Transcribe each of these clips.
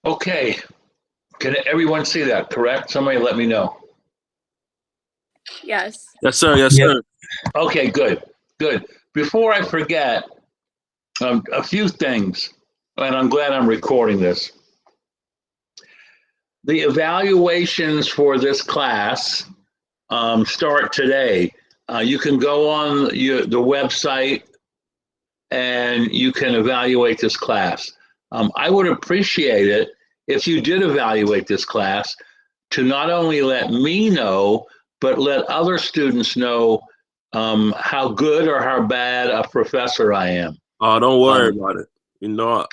Okay, can everyone see that, correct? Somebody let me know. Yes. Yes, sir. Yes, Yep. sir. Okay, good, good. Before I forget, a few things, and I'm glad I'm recording this. The evaluations for this class start today. You can go on the website and you can evaluate this class. I would appreciate it if you did evaluate this class to not only let me know, but let other students know how good or how bad a professor I am. Oh, don't worry about it. You know,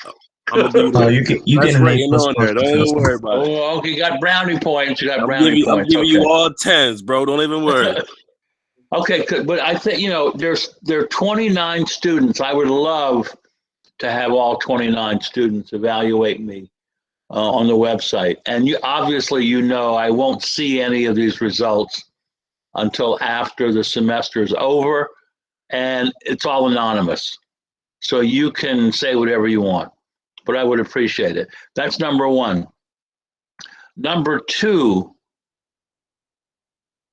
I'm gonna give you Oh, the you that's getting an A rating plus on plus there. Don't even worry professor. about it. Oh, okay, you got brownie points. You got I'm brownie points. giving you Okay. all 10s, bro. Don't even worry. Okay, good. But I think, there are 29 students. I would love to have all 29 students evaluate me on the website. And obviously, I won't see any of these results until after the semester is over, and it's all anonymous. So you can say whatever you want, but I would appreciate it. That's number one. Number two,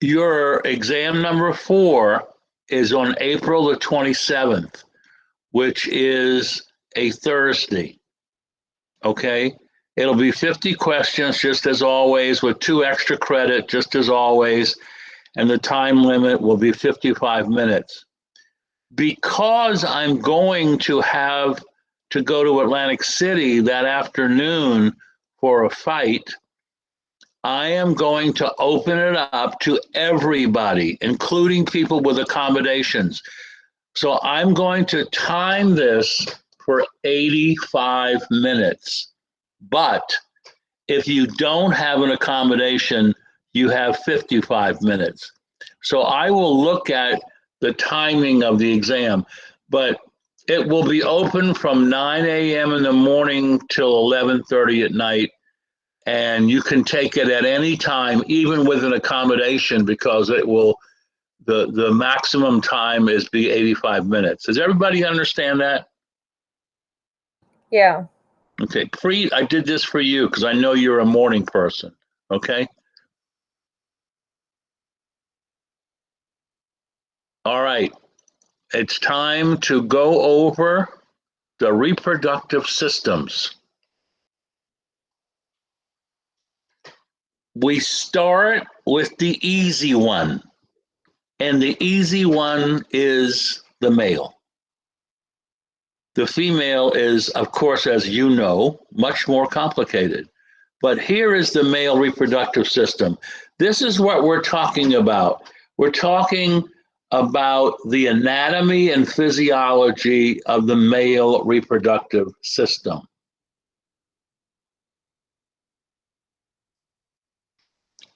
your exam number 4 is on April the 27th, which is a Thursday. Okay? It'll be 50 questions, just as always, with 2 extra credit, just as always, and the time limit will be 55 minutes. Because I'm going to have to go to Atlantic City that afternoon for a fight, I am going to open it up to everybody, including people with accommodations. So I'm going to time this for 85 minutes. But if you don't have an accommodation, you have 55 minutes. So I will look at the timing of the exam, but it will be open from 9 a.m. in the morning till 11:30 at night. And you can take it at any time, even with an accommodation, because the maximum time is 85 minutes. Does everybody understand that? Yeah. Okay, I did this for you because I know you're a morning person, okay? All right, it's time to go over the reproductive systems. We start with the easy one, and the easy one is the male. The female is, of course, as you know, much more complicated. But here is the male reproductive system. This is what we're talking about. We're talking about the anatomy and physiology of the male reproductive system.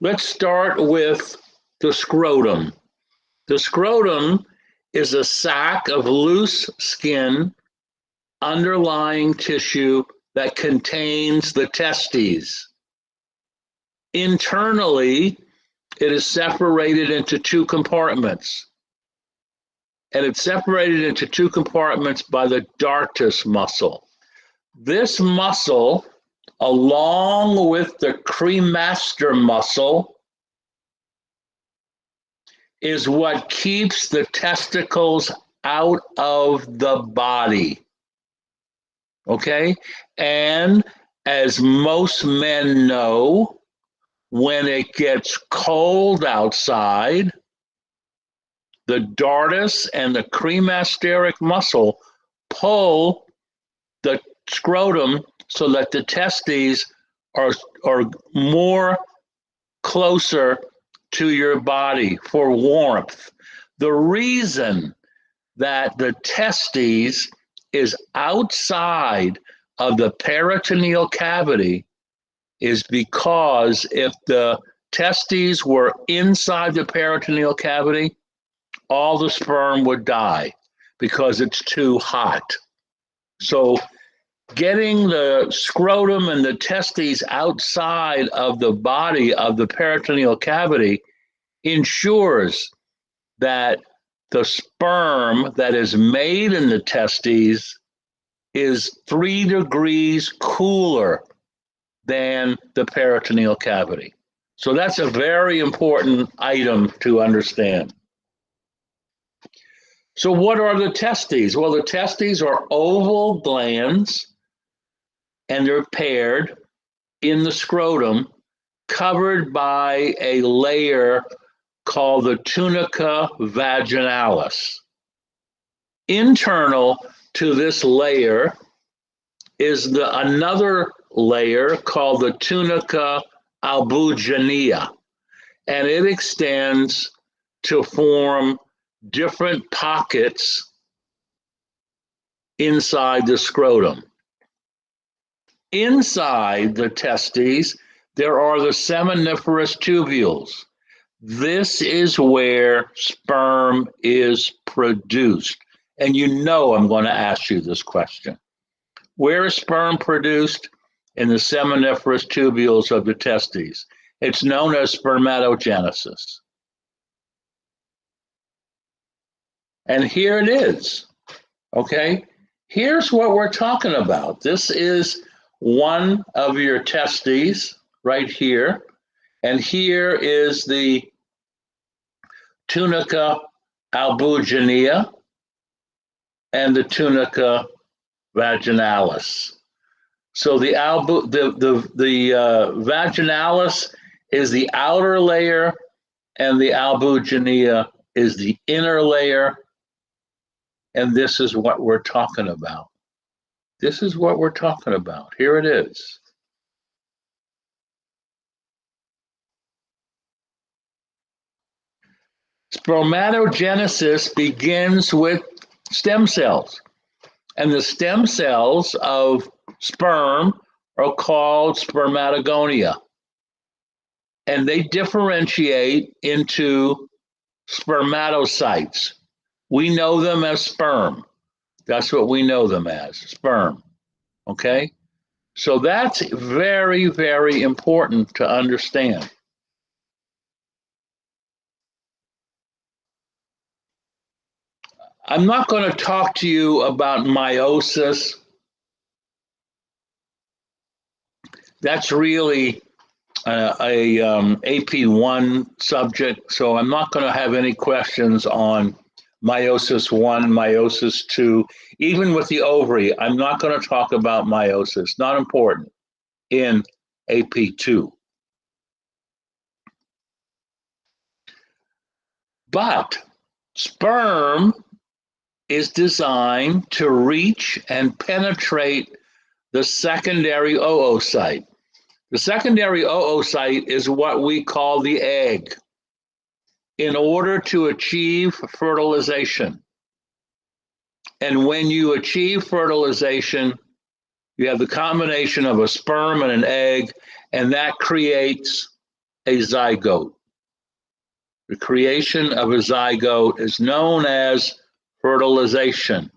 Let's start with the scrotum. The scrotum is a sac of loose skin underlying tissue that contains the testes. Internally, it is separated into 2 compartments. And it's separated into 2 compartments by the dartus muscle. This muscle, along with the cremaster muscle, is what keeps the testicles out of the body. Okay? And as most men know, when it gets cold outside, the dartus and the cremasteric muscle pull the scrotum so that the testes are more closer to your body for warmth. The reason that the testes is outside of the peritoneal cavity is because if the testes were inside the peritoneal cavity, all the sperm would die because it's too hot. So getting the scrotum and the testes outside of the body of the peritoneal cavity ensures that the sperm that is made in the testes is 3 degrees cooler than the peritoneal cavity. So that's a very important item to understand. So what are the testes? Well, the testes are oval glands, and they're paired in the scrotum, covered by a layer called the tunica vaginalis. Internal to this layer is another layer called the tunica albuginea, and it extends to form different pockets inside the scrotum. Inside the testes, there are the seminiferous tubules. This is where sperm is produced. And you know I'm going to ask you this question. Where is sperm produced? In the seminiferous tubules of the testes. It's known as spermatogenesis. And here it is, okay? Here's what we're talking about. This is one of your testes right here. And here is the tunica albuginea and the tunica vaginalis. So the vaginalis is the outer layer, and the albuginea is the inner layer. And this is what we're talking about. This is what we're talking about. Here it is. Spermatogenesis begins with stem cells. And the stem cells of sperm are called spermatogonia. And they differentiate into spermatocytes. We know them as sperm. That's what we know them as, sperm. Okay? So that's very, very important to understand. I'm not going to talk to you about meiosis. That's really a AP1 subject, so I'm not going to have any questions on meiosis 1, meiosis 2. Even with the ovary, I'm not going to talk about meiosis. Not important in AP2. But sperm is designed to reach and penetrate the secondary oocyte. The secondary oocyte is what we call the egg in order to achieve fertilization. And when you achieve fertilization, you have the combination of a sperm and an egg, and that creates a zygote. The creation of a zygote is known as fertilization.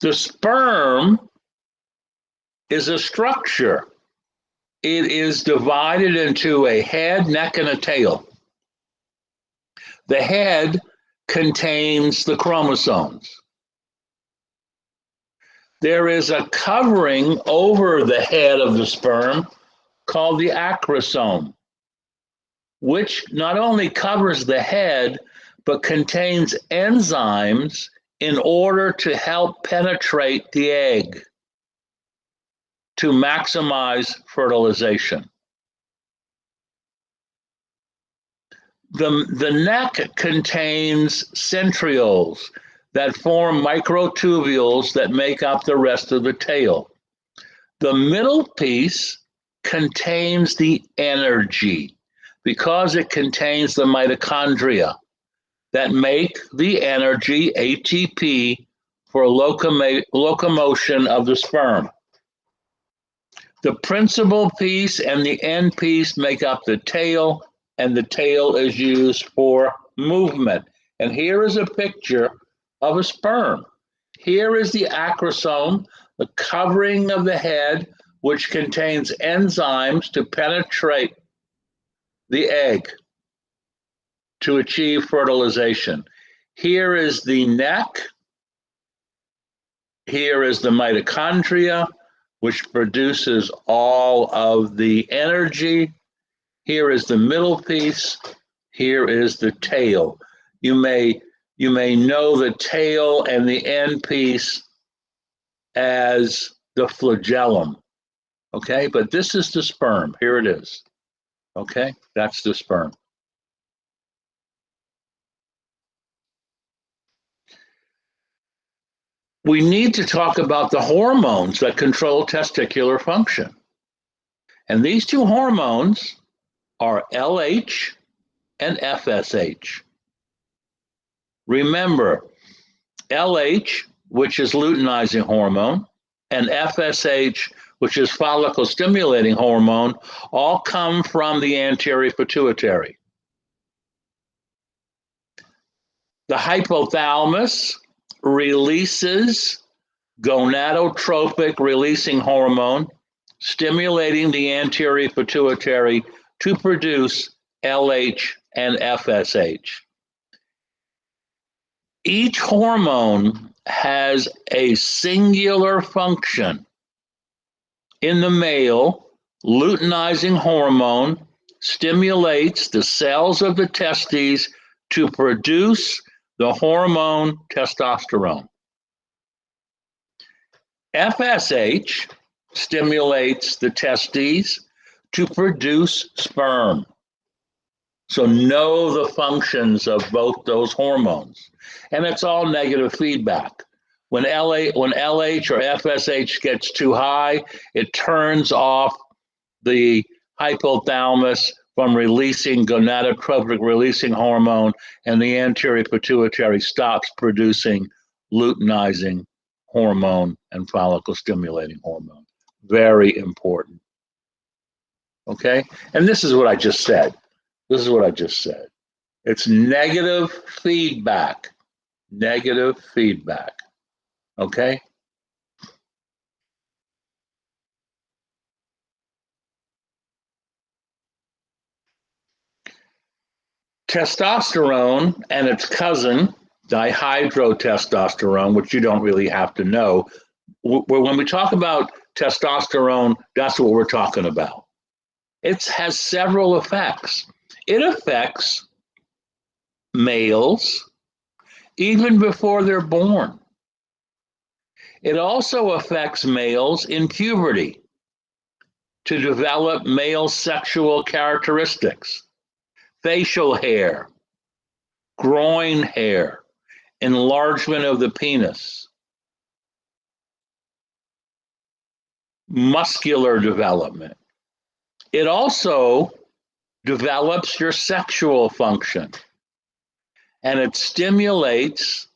The sperm is a structure. It is divided into a head, neck, and a tail. The head contains the chromosomes. There is a covering over the head of the sperm called the acrosome, which not only covers the head, but contains enzymes in order to help penetrate the egg to maximize fertilization. The neck contains centrioles that form microtubules that make up the rest of the tail. The middle piece contains the energy because it contains the mitochondria that make the energy, ATP, for locomotion of the sperm. The principal piece and the end piece make up the tail, and the tail is used for movement. And here is a picture of a sperm. Here is the acrosome, the covering of the head, which contains enzymes to penetrate the egg to achieve fertilization. Here is the neck, Here is the mitochondria, which produces all of the energy. Here is the middle piece. Here is the tail. You may know the tail and the end piece as the flagellum. Okay, but this is the sperm. Here it is. Okay, that's the sperm. We need to talk about the hormones that control testicular function. And these two hormones are LH and FSH. Remember, LH, which is luteinizing hormone, and FSH, which is follicle stimulating hormone, all come from the anterior pituitary. The hypothalamus releases gonadotropic releasing hormone, stimulating the anterior pituitary to produce LH and FSH. Each hormone has a singular function. In the male, luteinizing hormone stimulates the cells of the testes to produce the hormone testosterone. FSH stimulates the testes to produce sperm. So know the functions of both those hormones. And it's all negative feedback. When LH or FSH gets too high, it turns off the hypothalamus from releasing gonadotropic releasing hormone, and the anterior pituitary stops producing luteinizing hormone and follicle stimulating hormone. Very important. Okay? And this is what I just said. This is what I just said. It's negative feedback. Negative feedback. Okay? Testosterone and its cousin, dihydrotestosterone, which you don't really have to know. When we talk about testosterone, that's what we're talking about. It has several effects. It affects males even before they're born. It also affects males in puberty to develop male sexual characteristics, facial hair, groin hair, enlargement of the penis, muscular development. It also develops your sexual function, and it stimulates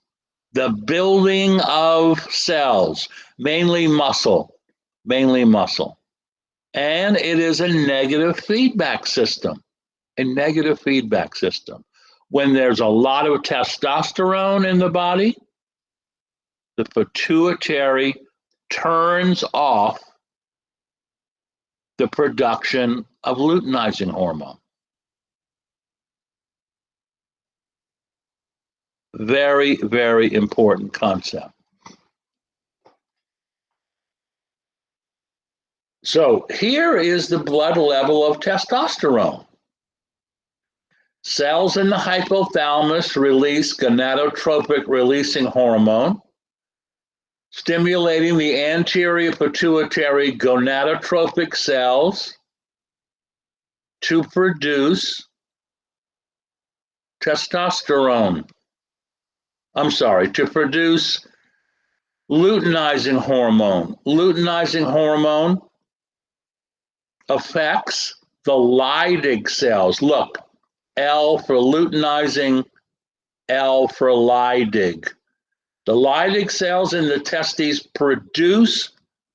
the building of cells, mainly muscle. And it is a negative feedback system, When there's a lot of testosterone in the body, the pituitary turns off the production of luteinizing hormone. Very, very important concept. So here is the blood level of testosterone. Cells in the hypothalamus release gonadotropic releasing hormone, stimulating the anterior pituitary gonadotropic cells to produce testosterone. To produce luteinizing hormone. Luteinizing hormone affects the Leydig cells. Look, L for luteinizing, L for Leydig. The Leydig cells in the testes produce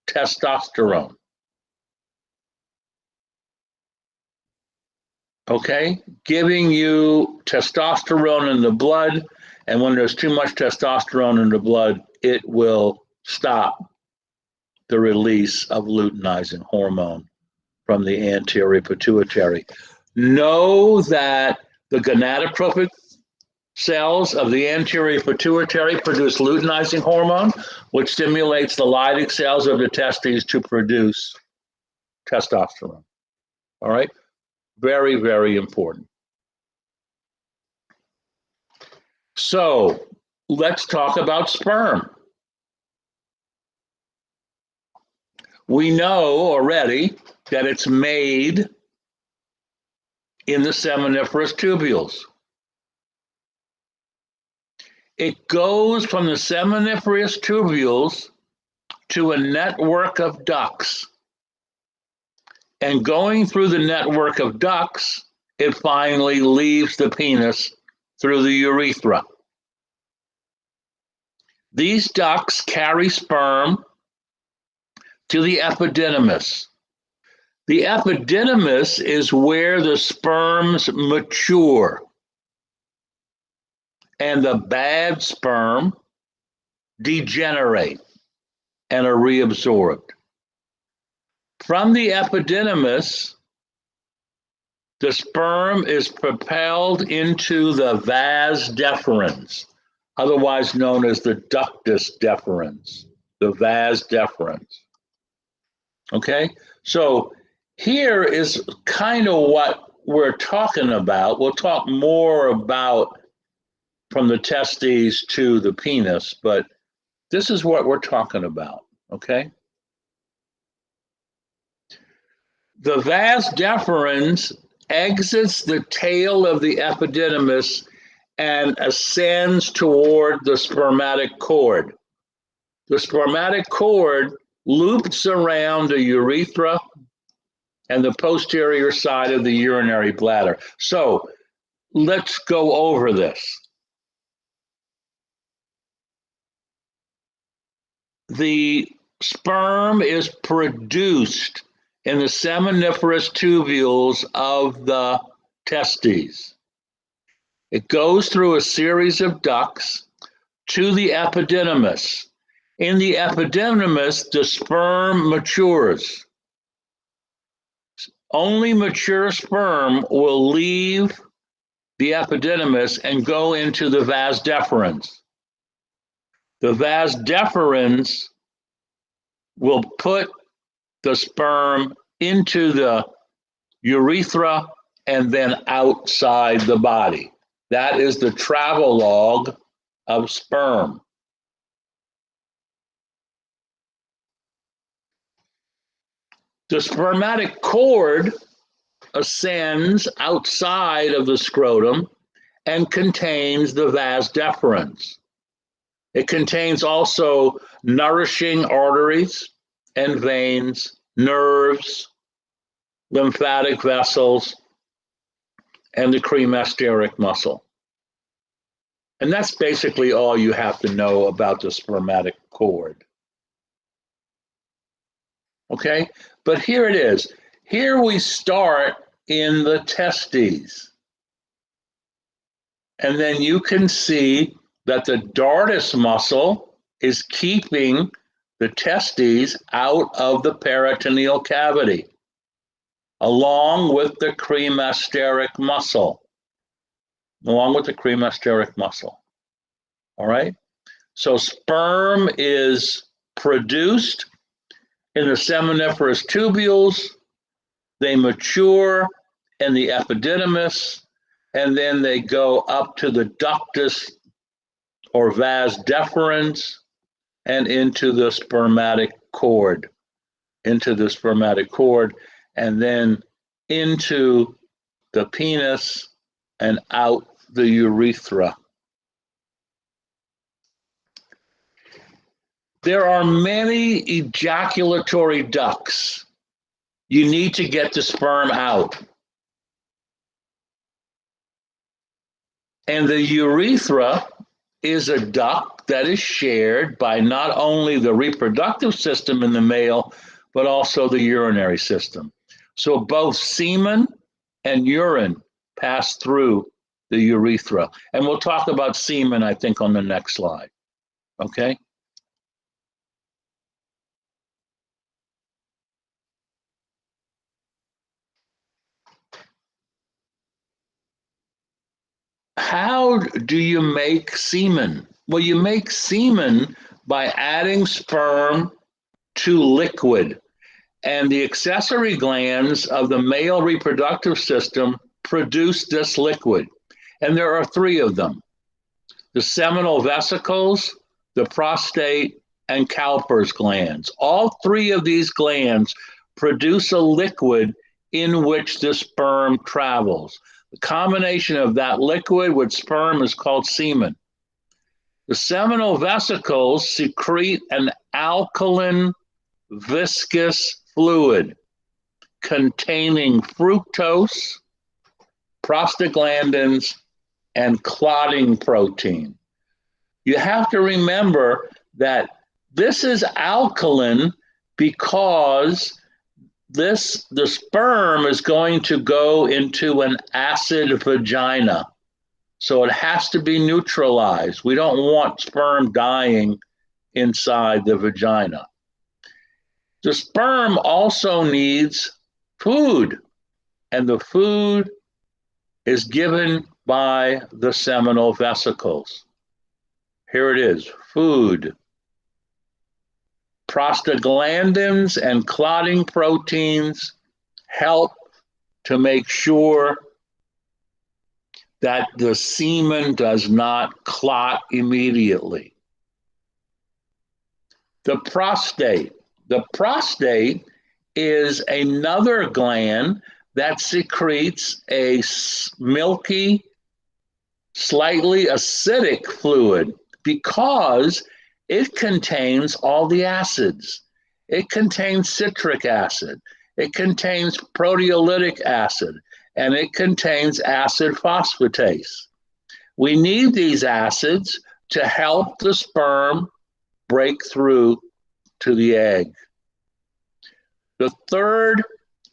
testosterone. Okay, giving you testosterone in the blood, and when there's too much testosterone in the blood, it will stop the release of luteinizing hormone from the anterior pituitary. Know that the gonadotropic cells of the anterior pituitary produce luteinizing hormone, which stimulates the Leydig cells of the testes to produce testosterone. All right? Very, very important. So let's talk about sperm. We know already that it's made in the seminiferous tubules. It goes from the seminiferous tubules to a network of ducts. And going through the network of ducts, it finally leaves the penis through the urethra. These ducts carry sperm to the epididymis. The epididymis is where the sperms mature, and the bad sperm degenerate and are reabsorbed. From the epididymis, the sperm is propelled into the vas deferens, otherwise known as the ductus deferens, the vas deferens. Okay, so here is kind of what we're talking about. We'll talk more about from the testes to the penis, but this is what we're talking about, okay? The vas deferens exits the tail of the epididymis and ascends toward the spermatic cord. The spermatic cord loops around the urethra and the posterior side of the urinary bladder. So let's go over this. The sperm is produced in the seminiferous tubules of the testes. It goes through a series of ducts to the epididymis. In the epididymis, the sperm matures. Only mature sperm will leave the epididymis and go into the vas deferens. The vas deferens will put the sperm into the urethra and then outside the body. That is the travelogue of sperm. The spermatic cord ascends outside of the scrotum and contains the vas deferens. It contains also nourishing arteries and veins, nerves, lymphatic vessels, and the cremasteric muscle. And that's basically all you have to know about the spermatic cord. Okay, but here it is. Here we start in the testes. And then you can see that the dartus muscle is keeping the testes out of the peritoneal cavity, along with the cremasteric muscle. All right? So sperm is produced in the seminiferous tubules. They mature in the epididymis, and then they go up to the ductus or vas deferens and into the spermatic cord, and then into the penis and out the urethra. There are many ejaculatory ducts. You need to get the sperm out. And the urethra is a duct that is shared by not only the reproductive system in the male, but also the urinary system. So both semen and urine pass through the urethra. And we'll talk about semen, I think, on the next slide. Okay? How do you make semen? Well, you make semen by adding sperm to liquid, and the accessory glands of the male reproductive system produce this liquid. And there are three of them: the seminal vesicles, the prostate, and Cowper's glands. All three of these glands produce a liquid in which the sperm travels. The combination of that liquid with sperm is called semen. The seminal vesicles secrete an alkaline, viscous fluid containing fructose, prostaglandins, and clotting protein. You have to remember that this is alkaline because the sperm is going to go into an acid vagina. So it has to be neutralized. We don't want sperm dying inside the vagina. The sperm also needs food, and the food is given by the seminal vesicles. Here it is: food, prostaglandins, and clotting proteins help to make sure that the semen does not clot immediately. The prostate. The prostate is another gland that secretes a milky, slightly acidic fluid because it contains all the acids. It contains citric acid, it contains proteolytic acid, and it contains acid phosphatase. We need these acids to help the sperm break through to the egg. The third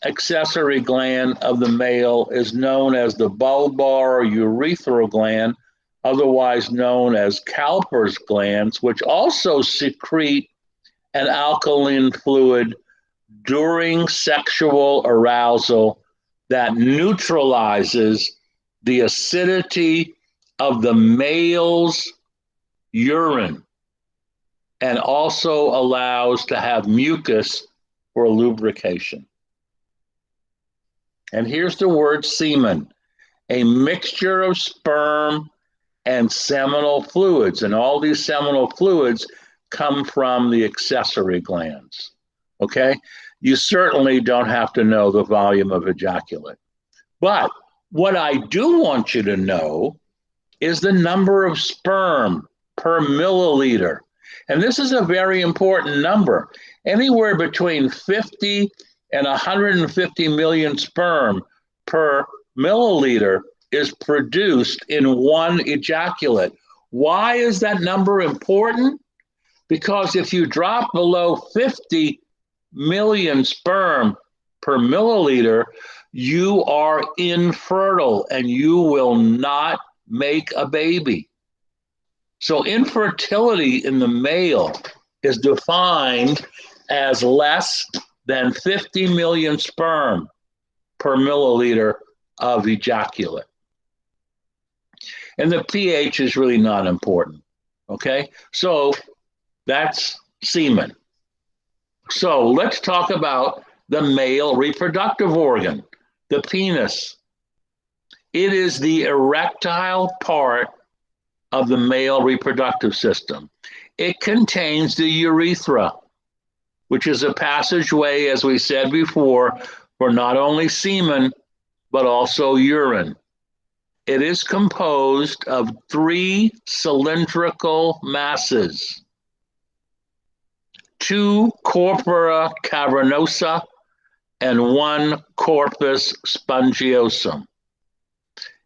accessory gland of the male is known as the bulbar or urethral gland, otherwise known as Cowper's glands, which also secrete an alkaline fluid during sexual arousal that neutralizes the acidity of the male's urine and also allows to have mucus for lubrication. And here's the word semen: a mixture of sperm and seminal fluids. And all these seminal fluids come from the accessory glands. Okay? You certainly don't have to know the volume of ejaculate. But what I do want you to know is the number of sperm per milliliter. And this is a very important number. Anywhere between 50 and 150 million sperm per milliliter is produced in one ejaculate. Why is that number important? Because if you drop below 50 million sperm per milliliter, you are infertile and you will not make a baby. So infertility in the male is defined as less than 50 million sperm per milliliter of ejaculate. And the pH is really not important, okay? So that's semen. So let's talk about the male reproductive organ, the penis. It is the erectile part of the male reproductive system. It contains the urethra, which is a passageway, as we said before, for not only semen, but also urine. It is composed of 3 cylindrical masses: 2 corpora cavernosa and 1 corpus spongiosum.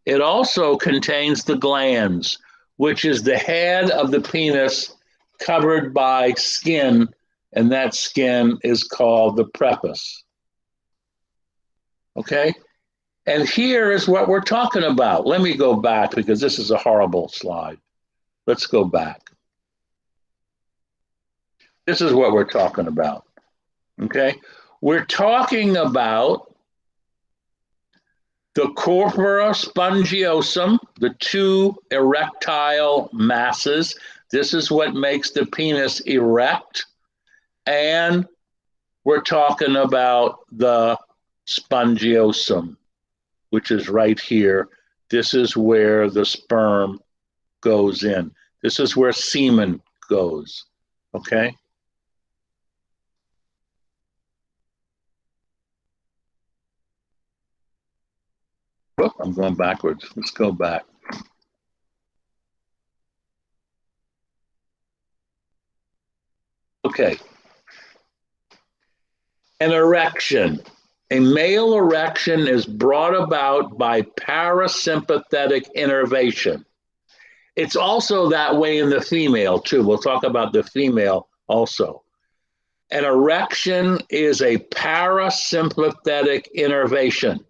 It also contains the glans, which is the head of the penis covered by skin, and that skin is called the prepuce. Okay? And here is what we're talking about. Let me go back because this is a horrible slide. Let's go back. This is what we're talking about. Okay? We're talking about the corpora spongiosum the two erectile masses. This is what makes the penis erect. And we're talking about the spongiosum, which is right here. This is where the sperm goes in. This is where semen goes, okay? Oh, I'm going backwards. Let's go back. Okay. An erection. A male erection is brought about by parasympathetic innervation. It's also that way in the female, too. We'll talk about the female also. An erection is a parasympathetic innervation.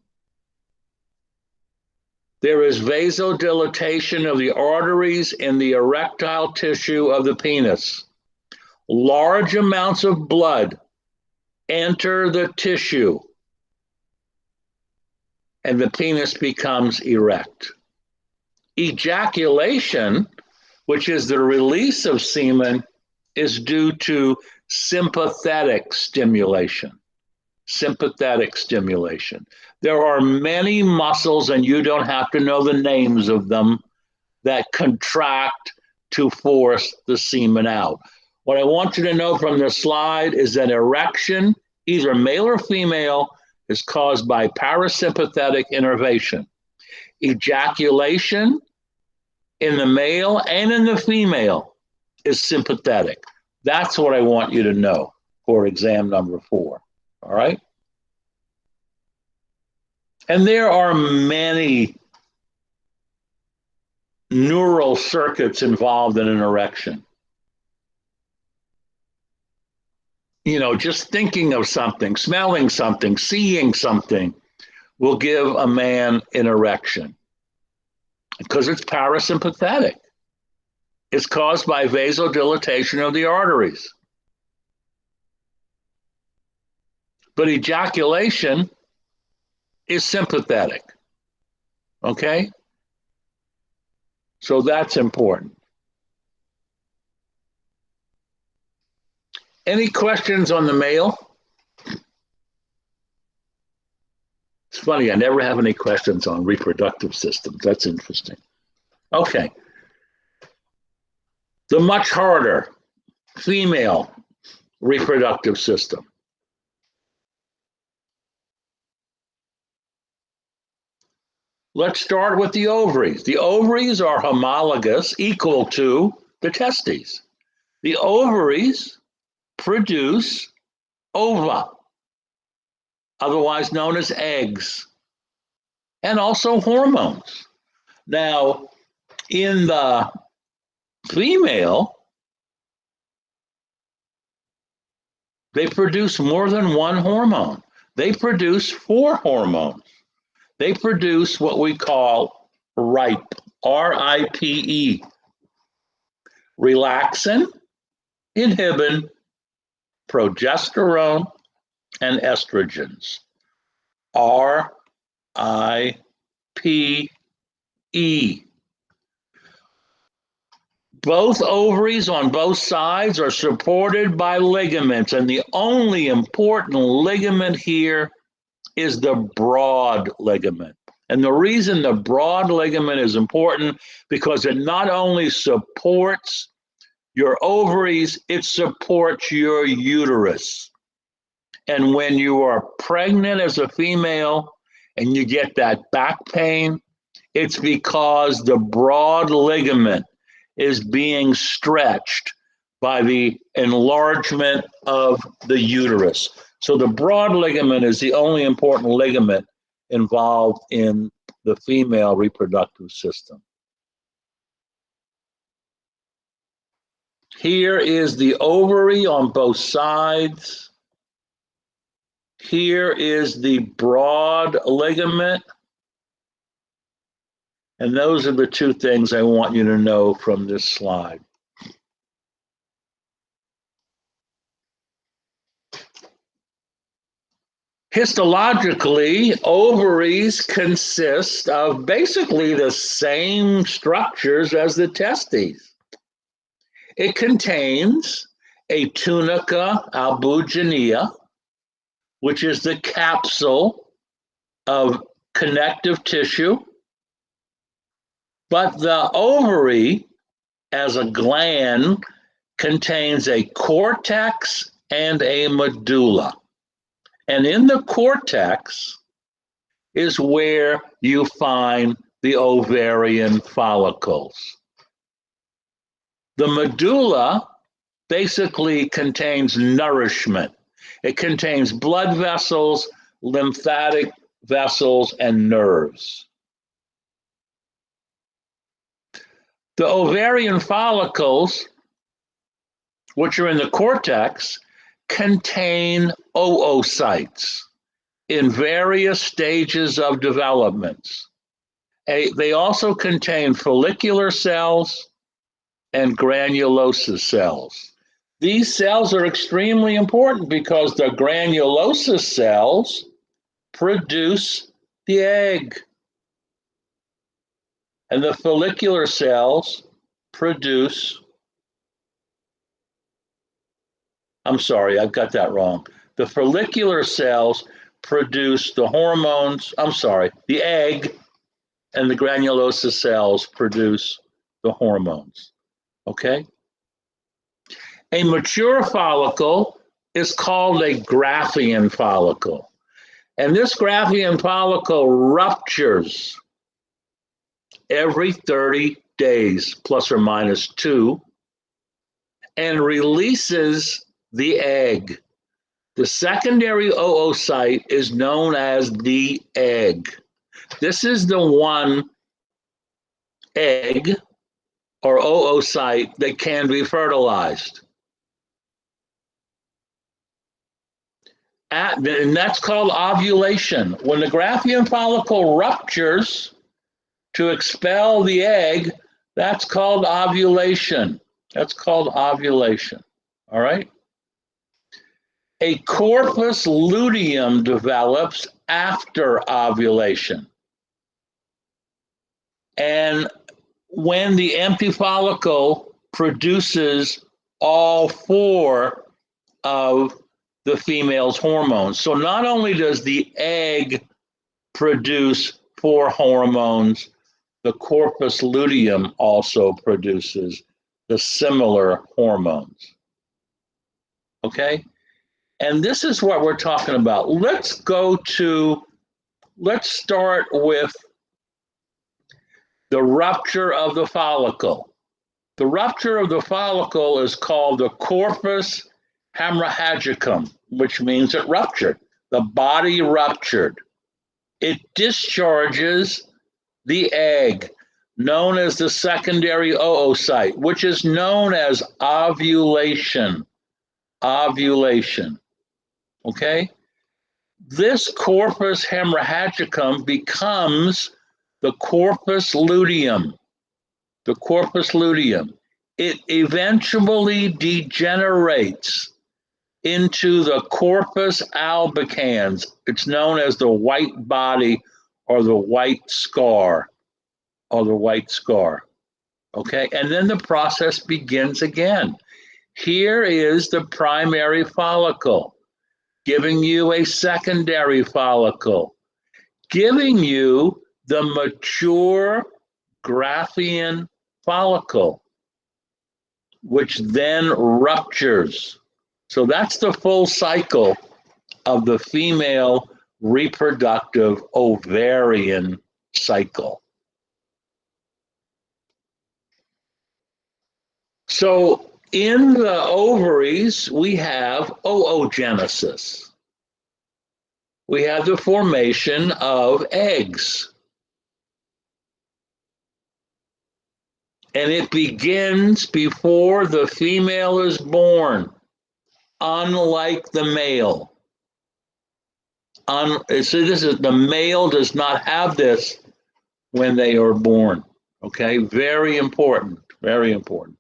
There is vasodilatation of the arteries in the erectile tissue of the penis. Large amounts of blood enter the tissue, and the penis becomes erect. Ejaculation, which is the release of semen, is due to sympathetic stimulation. Sympathetic stimulation. There are many muscles, and you don't have to know the names of them, that contract to force the semen out. What I want you to know from this slide is that erection, either male or female, is caused by parasympathetic innervation. Ejaculation in the male and in the female is sympathetic. That's what I want you to know for exam number 4. All right? And there are many neural circuits involved in an erection. You know, just thinking of something, smelling something, seeing something will give a man an erection because it's parasympathetic. It's caused by vasodilatation of the arteries. But ejaculation is sympathetic. Okay? So that's important. Any questions on the male? It's funny, I never have any questions on reproductive systems. That's interesting. Okay. The much harder female reproductive system. Let's start with the ovaries. The ovaries are homologous, equal to the testes. The ovaries produce ova, otherwise known as eggs, and also hormones. Now, in the female, they produce more than one hormone. They produce 4 hormones. They produce what we call RIPE, R-I-P-E, relaxin, inhibin, progesterone, and estrogens. R-I-P-E. Both ovaries on both sides are supported by ligaments, and the only important ligament here is the broad ligament. And the reason the broad ligament is important, because it not only supports your ovaries, it supports your uterus. And when you are pregnant as a female and you get that back pain, it's because the broad ligament is being stretched by the enlargement of the uterus. So the broad ligament is the only important ligament involved in the female reproductive system. Here is the ovary on both sides. Here is the broad ligament. And those are the 2 things I want you to know from this slide. Histologically, ovaries consist of basically the same structures as the testes. It contains a tunica albuginea, which is the capsule of connective tissue. But the ovary, as a gland, contains a cortex and a medulla. And in the cortex is where you find the ovarian follicles. The medulla basically contains nourishment. It contains blood vessels, lymphatic vessels, and nerves. The ovarian follicles, which are in the cortex, contain oocytes in various stages of developments. They also contain follicular cells and granulosa cells. These cells are extremely important because the granulosa cells produce the egg, and the follicular cells produce, I'm sorry, I've got that wrong. The follicular cells produce the hormones, the egg, and the granulosa cells produce the hormones, okay? A mature follicle is called a Graafian follicle. And this Graafian follicle ruptures every 30 days, plus or minus 2, and releases the egg. The secondary oocyte is known as the egg. This is the one egg or oocyte that can be fertilized. And that's called ovulation. When the Graafian follicle ruptures to expel the egg, that's called ovulation. That's called ovulation. All right? A corpus luteum develops after ovulation. And when the empty follicle produces all 4 of the female's hormones. So not only does the egg produce 4 hormones, the corpus luteum also produces the similar hormones. Okay? And this is what we're talking about. Let's start with the rupture of the follicle. The rupture of the follicle is called the corpus hemorrhagicum, which means it ruptured. The body ruptured. It discharges the egg, known as the secondary oocyte, which is known as ovulation. Ovulation. Okay? This corpus hemorrhagicum becomes the corpus luteum. The corpus luteum. It eventually degenerates into the corpus albicans. It's known as the white body or the white scar Okay, and then the process begins again. Here is the primary follicle, giving you a secondary follicle, giving you the mature Graafian follicle, which then ruptures. So that's the full cycle of the female reproductive ovarian cycle. So in the ovaries, we have oogenesis. We have the formation of eggs. And it begins before the female is born, unlike the male. So this is, the male does not have this when they are born. Okay, very important, very important.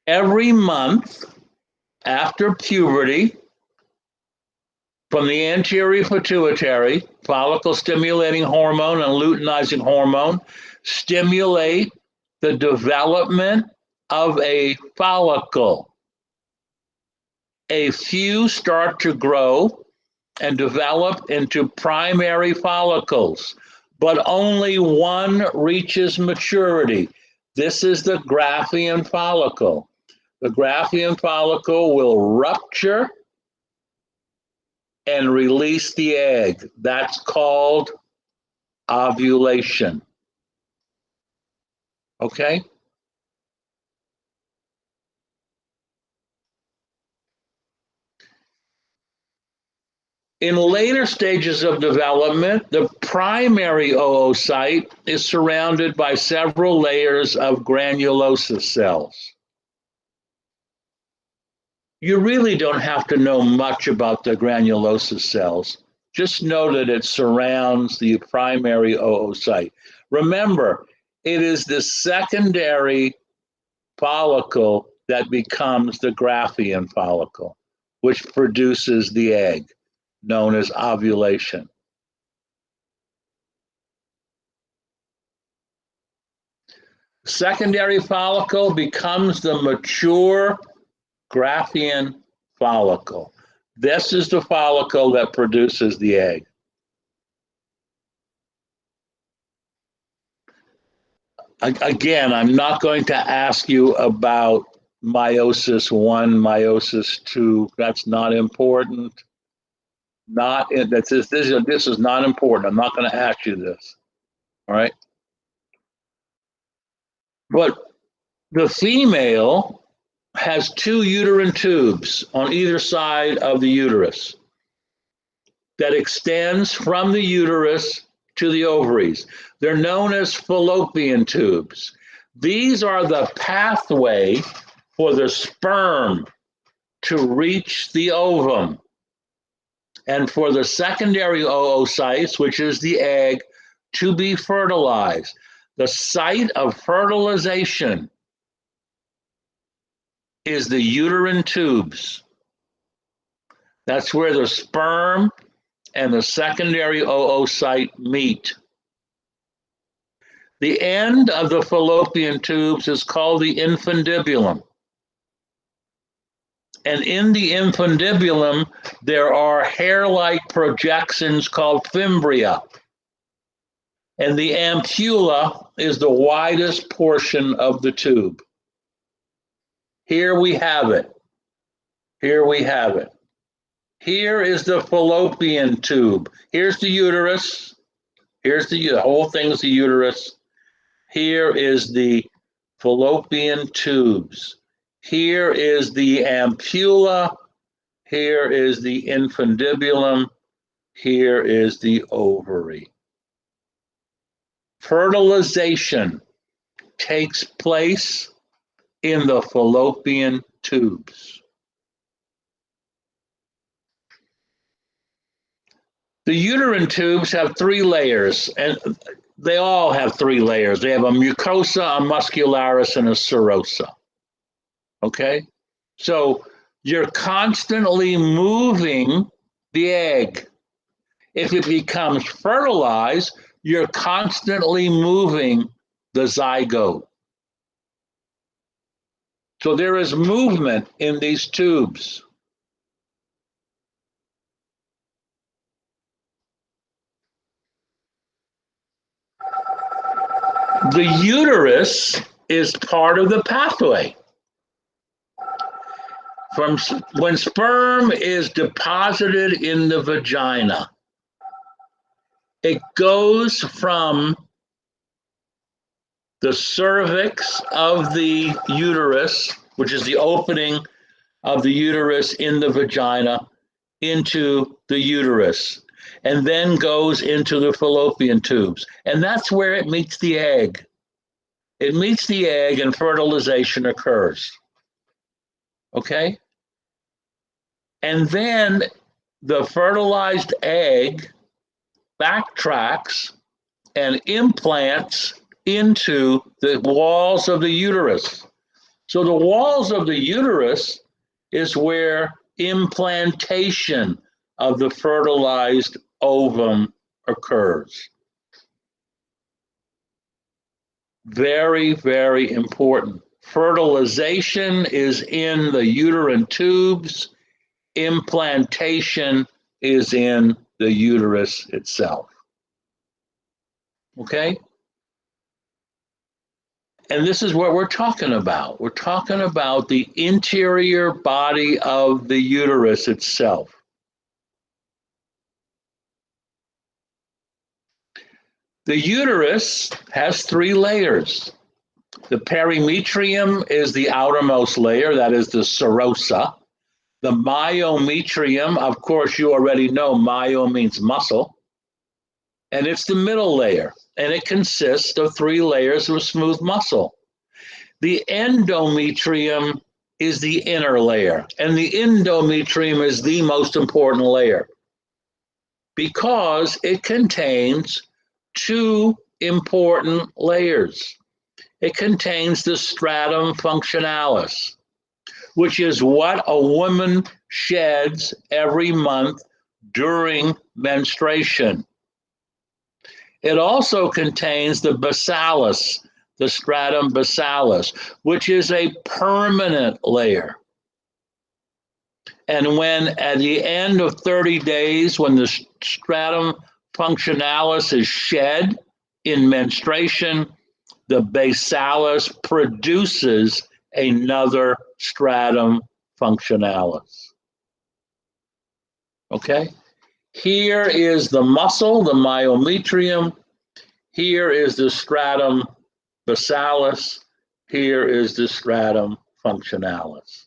Every month, after puberty from the anterior pituitary, follicle stimulating hormone and luteinizing hormone stimulate the development of a follicle. A few start to grow and develop into primary follicles, but only one reaches maturity. This is the Graafian follicle. The Graafian follicle will rupture and release the egg. That's called ovulation. Okay? In later stages of development, the primary oocyte is surrounded by several layers of granulosa cells. You really don't have to know much about the granulosa cells. Just know that it surrounds the primary oocyte. Remember, it is the secondary follicle that becomes the Graafian follicle, which produces the egg, known as ovulation. Secondary follicle becomes the mature Graafian follicle. This is the follicle that produces the egg. Again, I'm not going to ask you about meiosis 1, meiosis 2. That's not important. This is not important. I'm not going to ask you this. All right. But the female has two uterine tubes on either side of the uterus that extends from the uterus to the ovaries. They're known as fallopian tubes. These are the pathway for the sperm to reach the ovum and for the secondary oocytes, which is the egg, to be fertilized. The site of fertilization is the uterine tubes. That's where the sperm and the secondary oocyte meet. The end of the fallopian tubes is called the infundibulum. And in the infundibulum, there are hair-like projections called fimbria. And the ampulla is the widest portion of the tube. Here we have it. Here we have it. Here is the fallopian tube. Here's the uterus. Here's the whole thing is the uterus. Here is the fallopian tubes. Here is the ampulla. Here is the infundibulum. Here is the ovary. Fertilization takes place in the fallopian tubes. The uterine tubes have three layers, and they all have three layers. They have a mucosa, a muscularis, and a serosa. Okay? So you're constantly moving the egg. If it becomes fertilized, you're constantly moving the zygote. So there is movement in these tubes. The uterus is part of the pathway. From when sperm is deposited in the vagina, it goes from the cervix of the uterus, which is the opening of the uterus in the vagina, into the uterus, and then goes into the fallopian tubes. And that's where it meets the egg. It meets the egg and fertilization occurs. Okay? And then the fertilized egg backtracks and implants into the walls of the uterus. So the walls of the uterus is where implantation of the fertilized ovum occurs. Very, very important. Fertilization is in the uterine tubes. Implantation is in the uterus itself. Okay? And this is what we're talking about. We're talking about the interior body of the uterus itself. The uterus has 3 layers. The perimetrium is the outermost layer, that is the serosa. The myometrium, of course, you already know myo means muscle, and it's the middle layer, and it consists of 3 layers of smooth muscle. The endometrium is the inner layer, and the endometrium is the most important layer because it contains 2 important layers. It contains the stratum functionalis, which is what a woman sheds every month during menstruation. It also contains the basalis, the stratum basalis, which is a permanent layer. And when at the end of 30 days, when the stratum functionalis is shed in menstruation, the basalis produces another stratum functionalis. Okay? Here is the muscle, the myometrium. Here is the stratum basalis. Here is the stratum functionalis.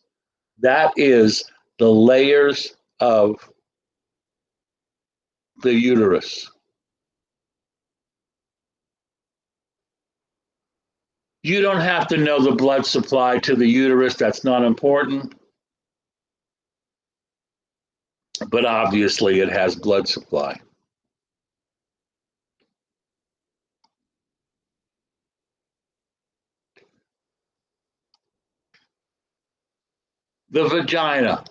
That is the layers of the uterus. You don't have to know the blood supply to the uterus, that's not important. But obviously it has blood supply. The vagina,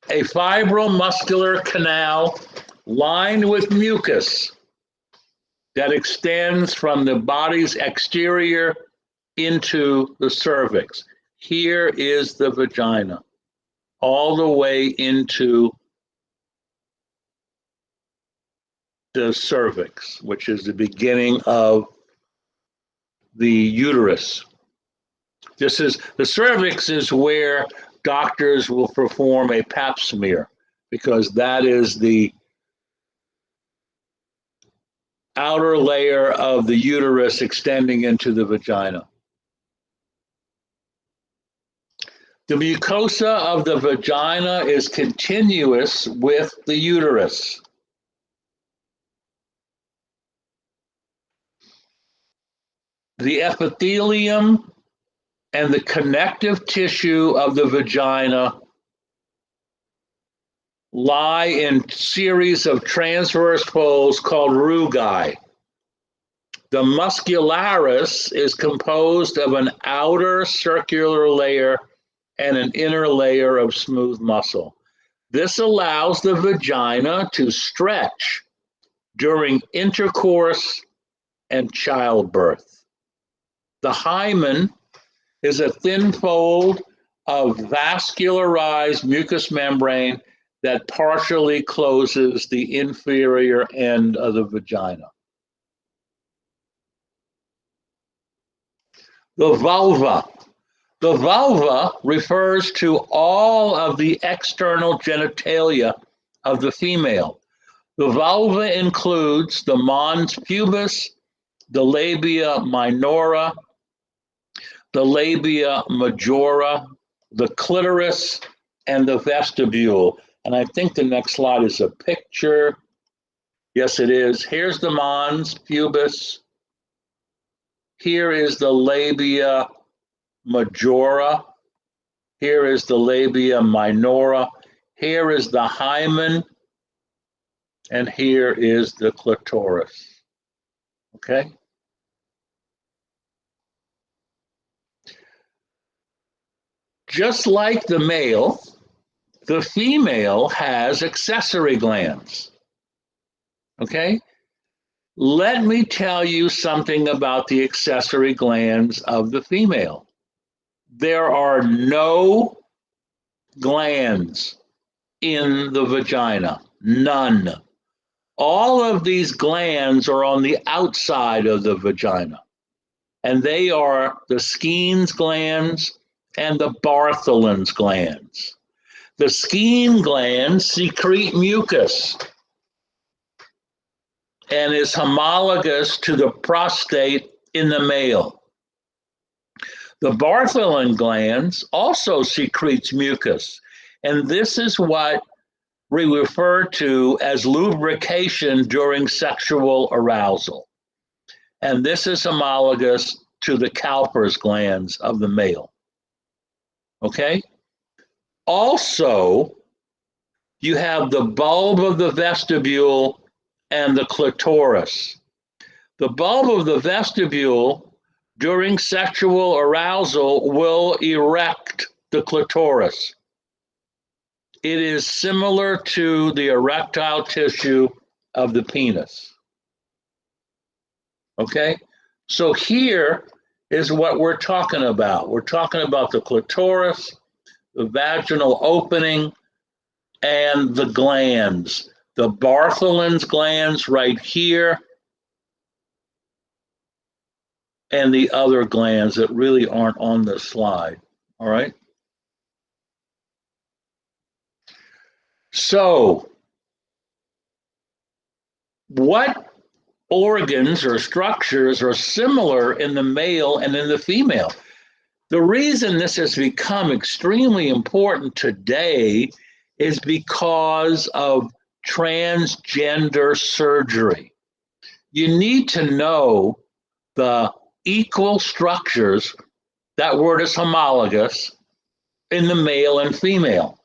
a fibromuscular canal lined with mucus that extends from the body's exterior into the cervix. Here is the vagina, all the way into the cervix, which is the beginning of the uterus. The cervix is where doctors will perform a pap smear because that is the outer layer of the uterus extending into the vagina. The mucosa of the vagina is continuous with the uterus. The epithelium and the connective tissue of the vagina lie in series of transverse folds called rugae. The muscularis is composed of an outer circular layer and an inner layer of smooth muscle. This allows the vagina to stretch during intercourse and childbirth. The hymen is a thin fold of vascularized mucous membrane that partially closes the inferior end of the vagina. The vulva. The vulva refers to all of the external genitalia of the female. The vulva includes the mons pubis, the labia minora, the labia majora, the clitoris, and the vestibule. And I think the next slide is a picture. Yes, it is. Here's the mons pubis. Here is the labia majora. Here is the labia minora. Here is the hymen. And here is the clitoris. Okay? Just like the male, The female has accessory glands. Okay? Let me tell you something about the accessory glands of the female. There are no glands in the vagina, none. All of these glands are on the outside of the vagina, and they are the Skene's glands and the Bartholin's glands. The Skene glands secrete mucus and is homologous to the prostate in the male. The Bartholin glands also secretes mucus, and this is what we refer to as lubrication during sexual arousal. And this is homologous to the Cowper's glands of the male. Okay? Also, you have the bulb of the vestibule and the clitoris. The bulb of the vestibule during sexual arousal will erect the clitoris. It is similar to the erectile tissue of the penis. Okay? So here is what we're talking about. We're talking about the clitoris, the vaginal opening, and the glands. The Bartholin's glands right here, and the other glands that really aren't on this slide. All right? So, what organs or structures are similar in the male and in the female? The reason this has become extremely important today is because of transgender surgery. You need to know the equal structures, that word is homologous, in the male and female.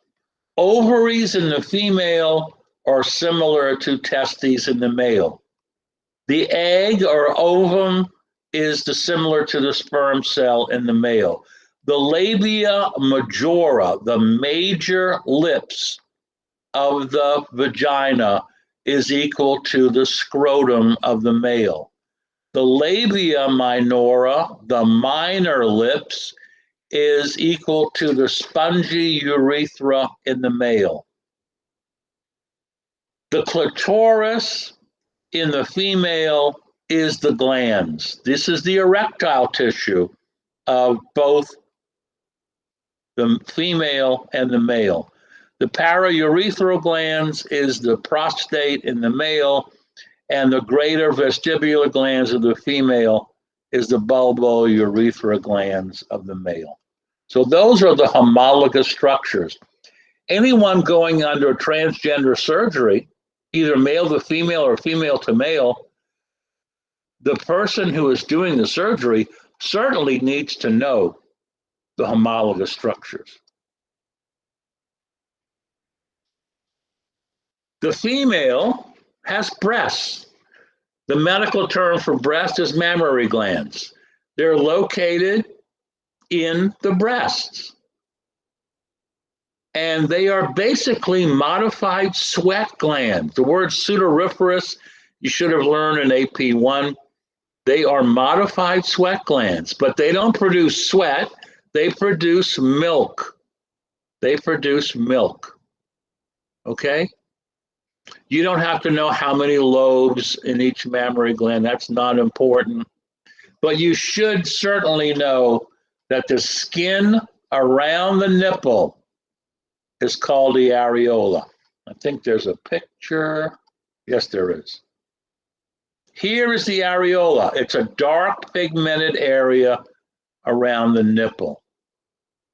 Ovaries in the female are similar to testes in the male. The egg or ovum is similar to the sperm cell in the male. The labia majora, the major lips of the vagina, is equal to the scrotum of the male. The labia minora, the minor lips, is equal to the spongy urethra in the male. The clitoris in the female is the glands. This is the erectile tissue of both the female and the male. The paraurethral glands is the prostate in the male, and the greater vestibular glands of the female is the bulbourethral glands of the male. So those are the homologous structures. Anyone going under transgender surgery, either male to female or female to male, the person who is doing the surgery certainly needs to know the homologous structures. The female has breasts. The medical term for breast is mammary glands. They're located in the breasts. And they are basically modified sweat glands. The word sudoriferous, you should have learned in AP1. They are modified sweat glands, but they don't produce sweat. They produce milk. They produce milk. Okay? You don't have to know how many lobes in each mammary gland. That's not important. But you should certainly know that the skin around the nipple is called the areola. I think there's a picture. Yes, there is. Here is the areola. It's a dark pigmented area around the nipple.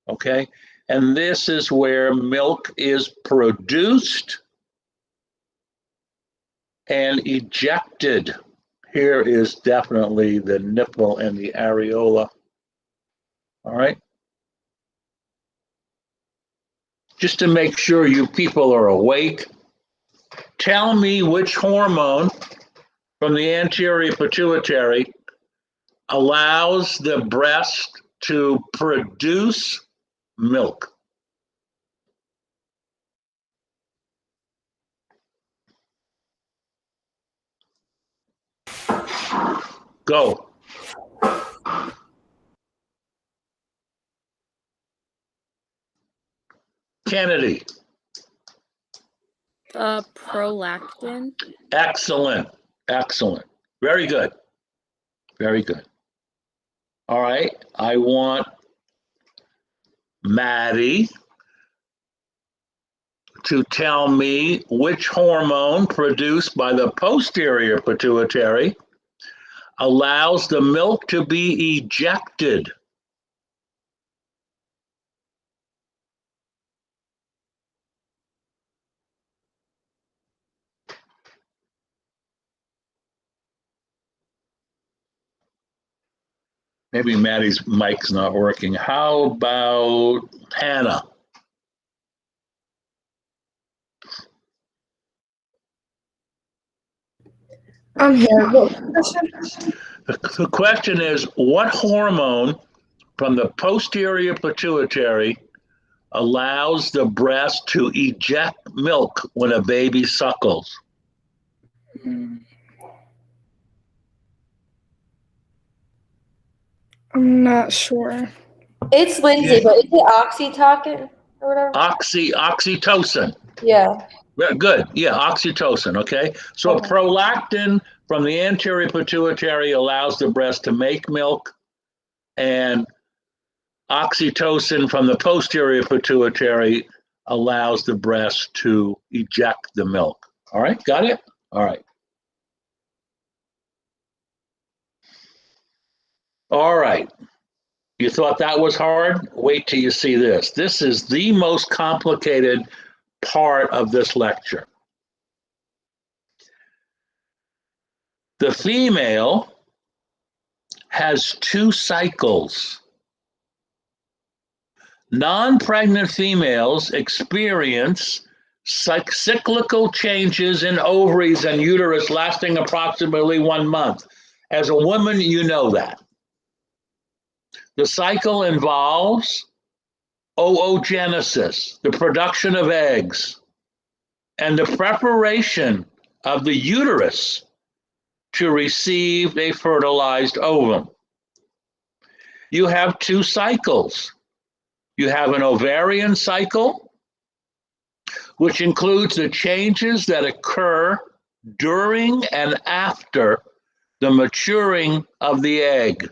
Okay? And this is where milk is produced and ejected. Here is definitely the nipple and the areola. All right? Just to make sure you people are awake, tell me which hormone from the anterior pituitary allows the breast to produce milk. Go. Kennedy. Prolactin. Excellent. Excellent. Very good. Very good. All right. I want Maddie to tell me which hormone produced by the posterior pituitary allows the milk to be ejected. Maybe Maddie's mic's not working. How about Hannah? I'm here. What was the question? The question is, what hormone from the posterior pituitary allows the breast to eject milk when a baby suckles? I'm not sure. It's Lindsay, Yeah. but is it oxytocin or whatever? Oxytocin. Yeah. Good. Yeah, oxytocin. Okay. So Okay. prolactin from the anterior pituitary allows the breast to make milk, and oxytocin from the posterior pituitary allows the breast to eject the milk. All right. Got it? All right. All right. You thought that was hard? Wait till you see this. This is the most complicated part of this lecture. The female has 2 cycles. Non-pregnant females experience cyclical changes in ovaries and uterus lasting approximately 1 month. As a woman, you know that. The cycle involves oogenesis, the production of eggs, and the preparation of the uterus to receive a fertilized ovum. You have 2 cycles. You have an ovarian cycle, which includes the changes that occur during and after the maturing of the egg.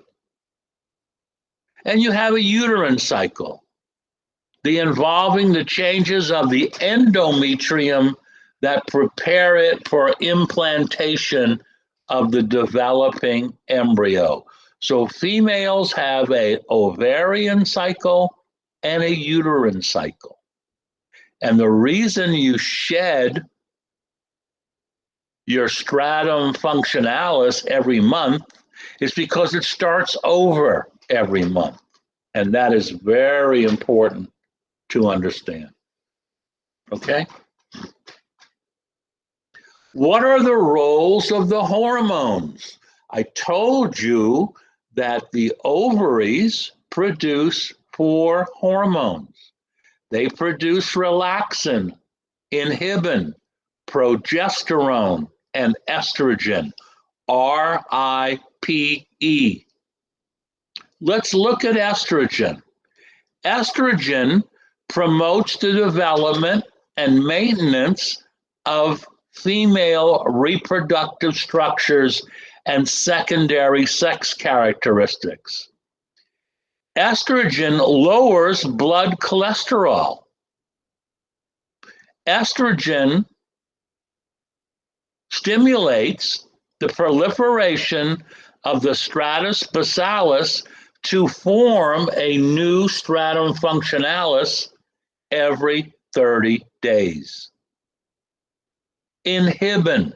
And you have a uterine cycle, involving the changes of the endometrium that prepare it for implantation of the developing embryo. So females have an ovarian cycle and a uterine cycle. And the reason you shed your stratum functionalis every month is because it starts over every month. And that is very important to understand. Okay? What are the roles of the hormones? I told you that the ovaries produce 4 hormones. They produce relaxin, inhibin, progesterone, and estrogen, RIPE. Let's look at estrogen. Estrogen promotes the development and maintenance of female reproductive structures and secondary sex characteristics. Estrogen lowers blood cholesterol. Estrogen stimulates the proliferation of the stratus basalis to form a new stratum functionalis every 30 days. Inhibin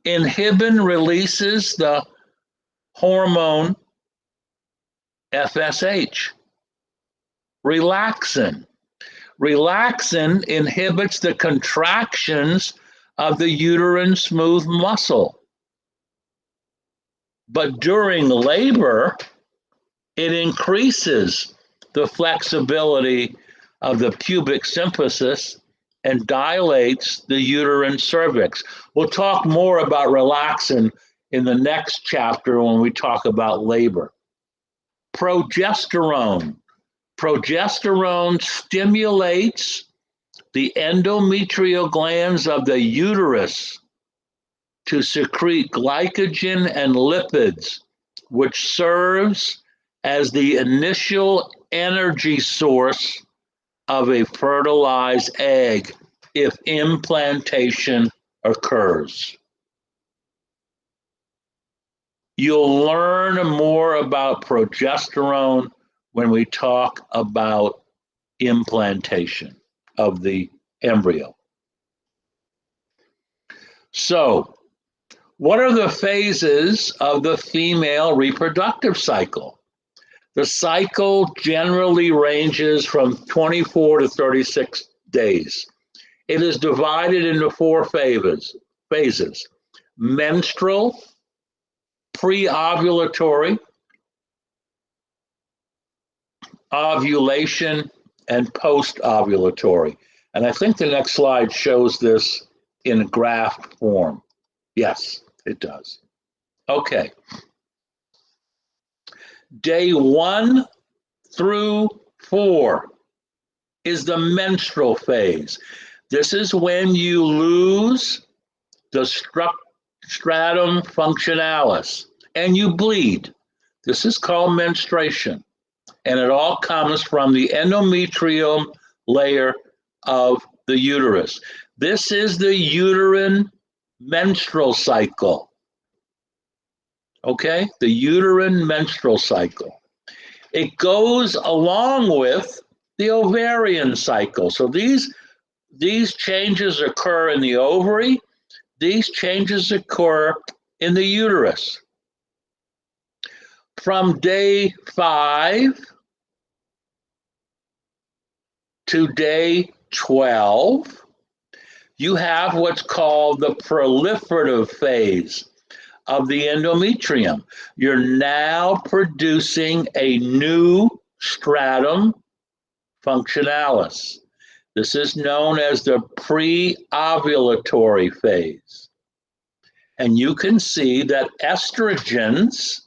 releases the hormone FSH. Relaxin inhibits the contractions of the uterine smooth muscle. But during labor, it increases the flexibility of the pubic symphysis and dilates the uterine cervix. We'll talk more about relaxin in the next chapter when we talk about labor. Progesterone. Progesterone stimulates the endometrial glands of the uterus to secrete glycogen and lipids, which serves as the initial energy source of a fertilized egg if implantation occurs. You'll learn more about progesterone when we talk about implantation of the embryo. So, what are the phases of the female reproductive cycle? The cycle generally ranges from 24 to 36 days. It is divided into 4 phases: menstrual, pre-ovulatory, ovulation, and post-ovulatory. And I think the next slide shows this in graph form. Yes, it does. Okay. Day 1 through 4 is the menstrual phase. This is when you lose the stratum functionalis and you bleed. This is called menstruation. And it all comes from the endometrium layer of the uterus. This is the uterine menstrual cycle. Okay, the uterine menstrual cycle. It goes along with the ovarian cycle. So these changes occur in the ovary. These changes occur in the uterus. From day 5 to day 12, you have what's called the proliferative phase of the endometrium. You're now producing a new stratum functionalis. This is known as the pre-ovulatory phase. And you can see that estrogens,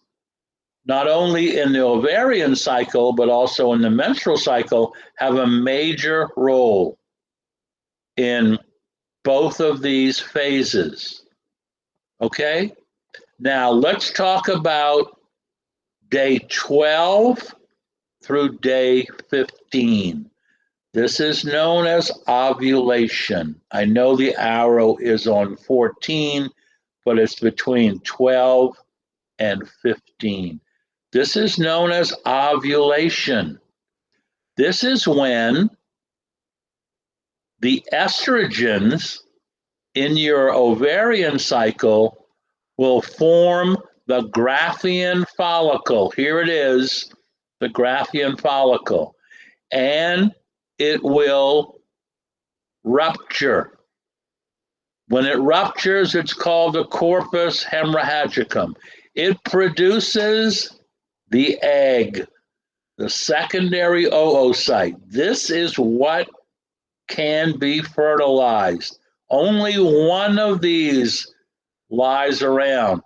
not only in the ovarian cycle, but also in the menstrual cycle, have a major role in both of these phases. Okay? Now let's talk about day 12 through day 15. This is known as ovulation. I know the arrow is on 14, but it's between 12 and 15. This is known as ovulation. This is when the estrogens in your ovarian cycle will form the Graafian follicle. Here it is, the Graafian follicle. And it will rupture. When it ruptures, it's called the corpus hemorrhagicum. It produces the egg, the secondary oocyte. This is what can be fertilized. Only one of these lies around,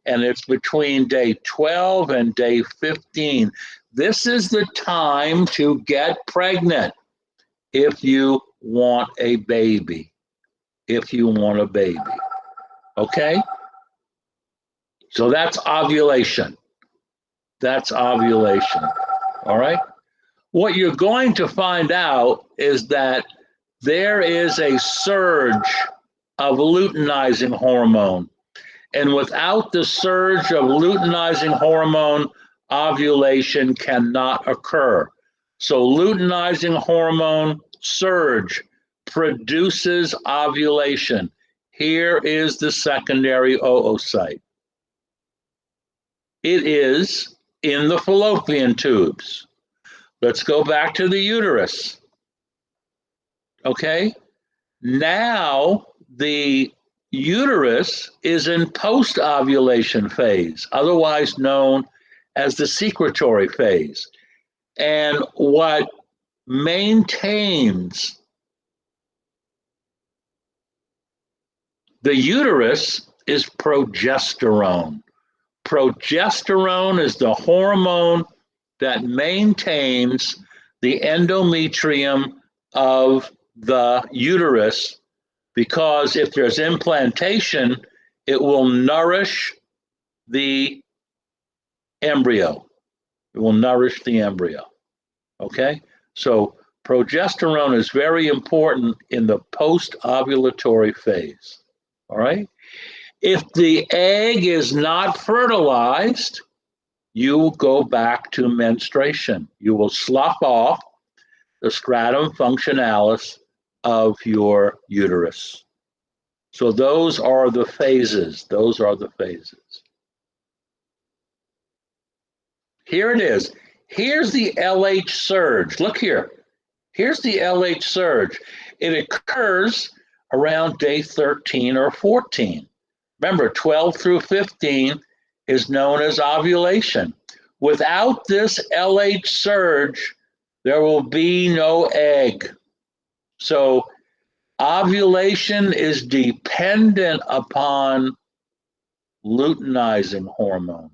and it's between day 12 and day 15. This is the time to get pregnant if you want a baby. If you want a baby. Okay? So that's ovulation. That's ovulation. All right? What you're going to find out is that there is a surge of luteinizing hormone. And without the surge of luteinizing hormone, ovulation cannot occur. So luteinizing hormone surge produces ovulation. Here is the secondary oocyte. It is in the fallopian tubes. Let's go back to the uterus. Okay? Now the uterus is in post-ovulation phase, otherwise known as the secretory phase. And what maintains the uterus is progesterone. Progesterone is the hormone that maintains the endometrium of the uterus, because if there's implantation, it will nourish the embryo. It will nourish the embryo. Okay? So progesterone is very important in the post-ovulatory phase. All right? If the egg is not fertilized, you will go back to menstruation. You will slough off the stratum functionalis of your uterus. So those are the phases. Those are the phases. Here it is. Here's the LH surge. Look here. Here's the LH surge. It occurs around day 13 or 14. Remember, 12 through 15 is known as ovulation. Without this LH surge, there will be no egg. So ovulation is dependent upon luteinizing hormone.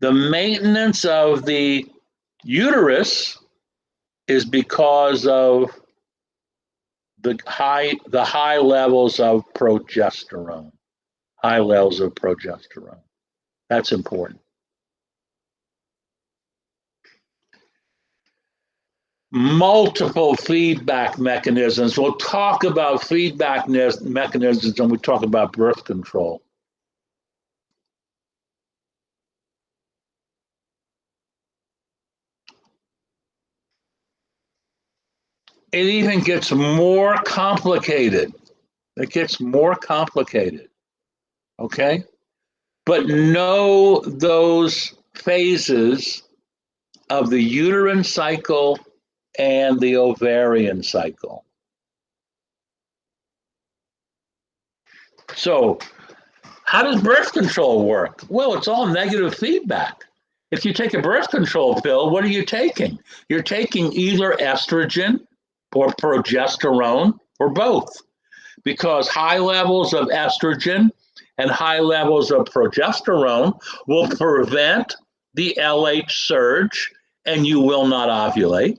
The maintenance of the uterus is because of the high levels of progesterone. High levels of progesterone. That's important. Multiple feedback mechanisms. We'll talk about feedback mechanisms when we talk about birth control. It even gets more complicated. It gets more complicated. Okay? But know those phases of the uterine cycle and the ovarian cycle. So, how does birth control work? Well, it's all negative feedback. If you take a birth control pill, what are you taking? You're taking either estrogen or progesterone or both, because high levels of estrogen and high levels of progesterone will prevent the LH surge and you will not ovulate.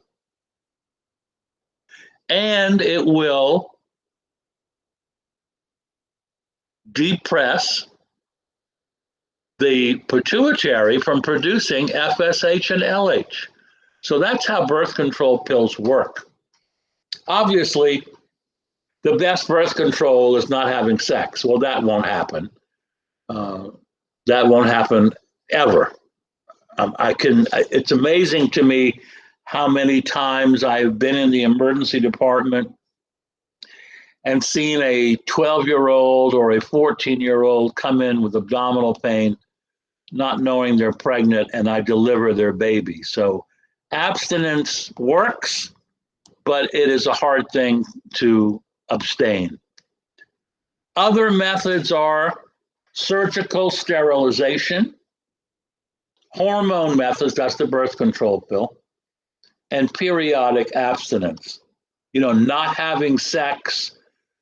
And it will depress the pituitary from producing FSH and LH. So that's how birth control pills work. Obviously, the best birth control is not having sex. Well, that won't happen. That won't happen ever. It's amazing to me how many times I've been in the emergency department and seen a 12-year-old or a 14-year-old come in with abdominal pain, not knowing they're pregnant, and I deliver their baby. So abstinence works, but it is a hard thing to abstain. Other methods are surgical sterilization, hormone methods, that's the birth control pill, and periodic abstinence. You know, not having sex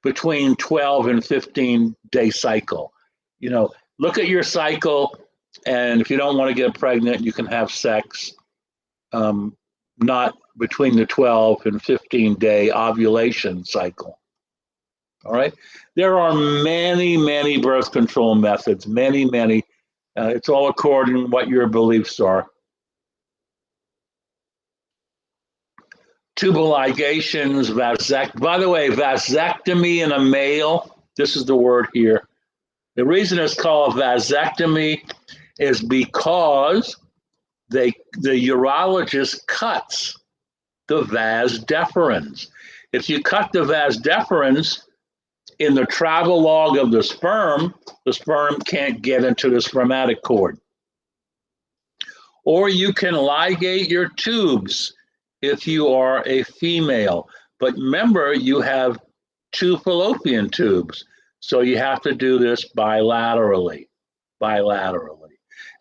between 12 and 15-day cycle. You know, look at your cycle, and if you don't want to get pregnant, you can have sex not between the 12 and 15-day ovulation cycle. All right. There are many, many birth control methods, many, many. It's all according to what your beliefs are. Tubal ligations, vasectomy. By the way, vasectomy in a male, this is the word here. The reason it's called vasectomy is because the urologist cuts the vas deferens. If you cut the vas deferens in the travelogue of the sperm can't get into the spermatic cord. Or you can ligate your tubes if you are a female. But remember, you have two fallopian tubes, so you have to do this bilaterally.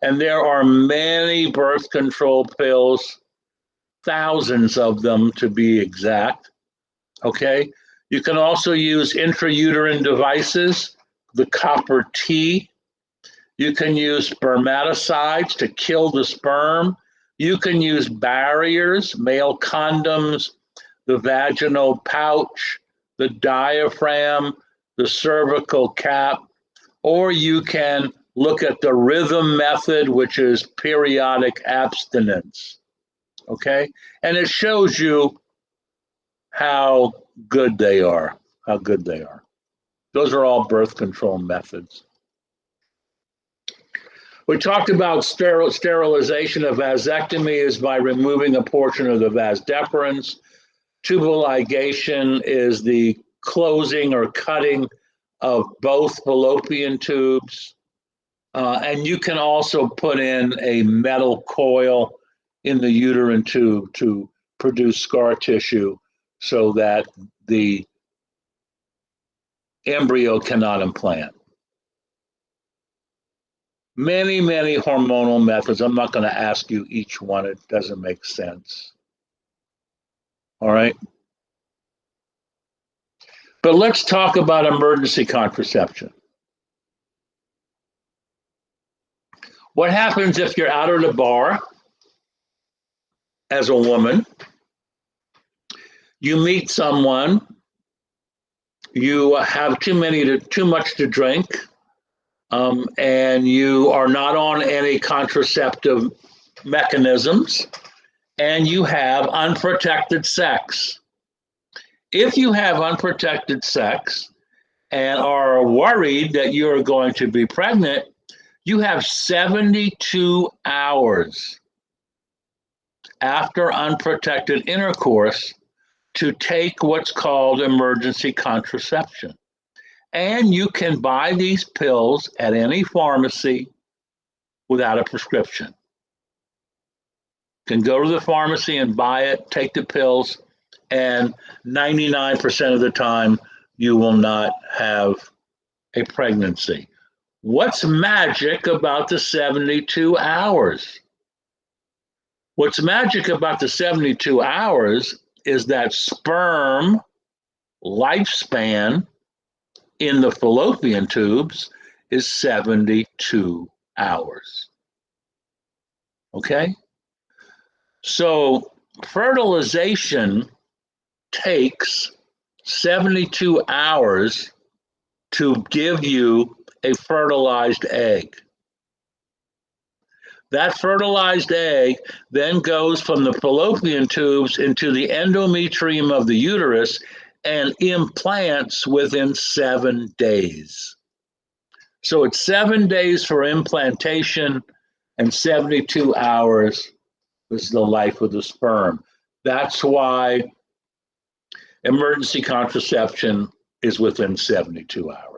And there are many birth control pills, thousands of them to be exact, okay? You can also use intrauterine devices the copper T. You can use spermaticides to kill the sperm. You can use barriers, male condoms, the vaginal pouch, the diaphragm, the cervical cap, or you can look at the rhythm method, which is periodic abstinence. Okay? And it shows you how good they are, how good they are. Those are all birth control methods. We talked about sterilization of vasectomy is by removing a portion of the vas deferens. Tubal ligation is the closing or cutting of both fallopian tubes. And you can also put in a metal coil in the uterine tube to produce scar tissue so that the embryo cannot implant. Many, many hormonal methods. I'm not going to ask you each one. It doesn't make sense. All right. But let's talk about emergency contraception. What happens if you're out at a bar as a woman? You meet someone, you have too much to drink, and you are not on any contraceptive mechanisms, and you have unprotected sex. If you have unprotected sex and are worried that you're going to be pregnant, you have 72 hours after unprotected intercourse to take what's called emergency contraception. And you can buy these pills at any pharmacy without a prescription. You can go to the pharmacy and buy it, take the pills, and 99% of the time you will not have a pregnancy. What's magic about the 72 hours? What's magic about the 72 hours is that sperm lifespan in the fallopian tubes is 72 hours. Okay? So fertilization takes 72 hours to give you a fertilized egg. That fertilized egg then goes from the fallopian tubes into the endometrium of the uterus and implants within 7 days. So it's 7 days for implantation and 72 hours is the life of the sperm. That's why emergency contraception is within 72 hours.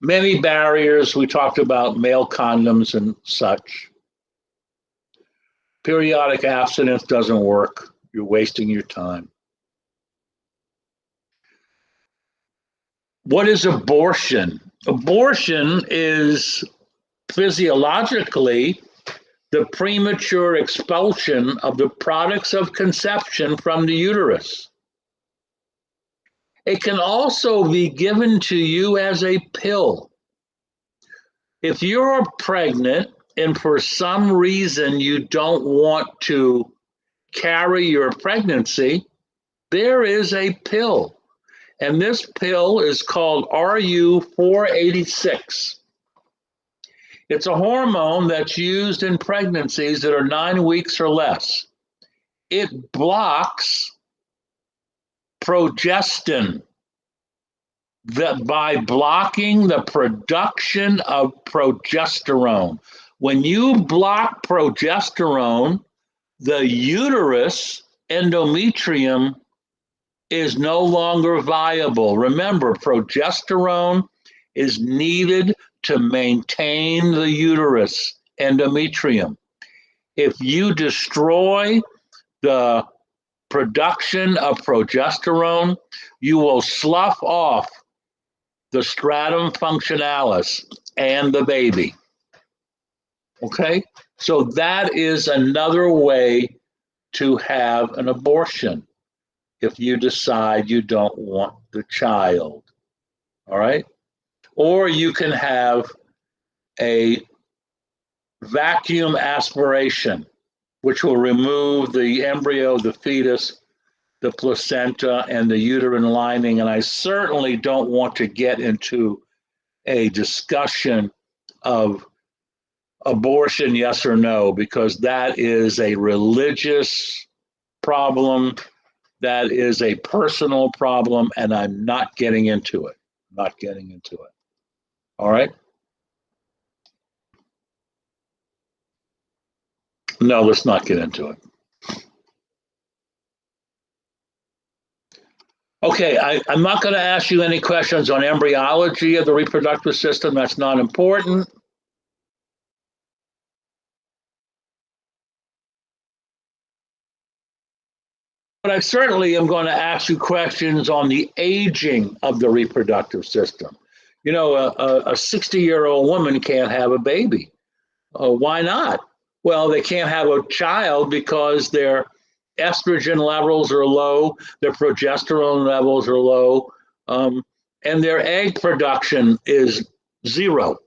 Many barriers, we talked about male condoms and such. Periodic abstinence doesn't work. You're wasting your time. What is abortion? Abortion is physiologically the premature expulsion of the products of conception from the uterus. It can also be given to you as a pill. If you're pregnant and for some reason you don't want to carry your pregnancy, there is a pill. And this pill is called RU486. It's a hormone that's used in pregnancies that are 9 weeks or less. It blocks progestin, that by blocking the production of progesterone. When you block progesterone, the uterus endometrium is no longer viable. Remember, progesterone is needed to maintain the uterus endometrium. If you destroy the production of progesterone, you will slough off the stratum functionalis and the baby. Okay? So that is another way to have an abortion. if you decide you don't want the child. All right? Or you can have a vacuum aspiration, which will remove the embryo, the fetus, the placenta, and the uterine lining. And I certainly don't want to get into a discussion of abortion, yes or no, because that is a religious problem. That is a personal problem, and I'm not getting into it. Not getting into it. All right? No, let's not get into it. Okay, I'm not going to ask you any questions on embryology of the reproductive system. That's not important. But I certainly am going to ask you questions on the aging of the reproductive system. You know, a 60-year-old woman can't have a baby. Why not? Well, they can't have a child because their estrogen levels are low, their progesterone levels are low, and their egg production is zero.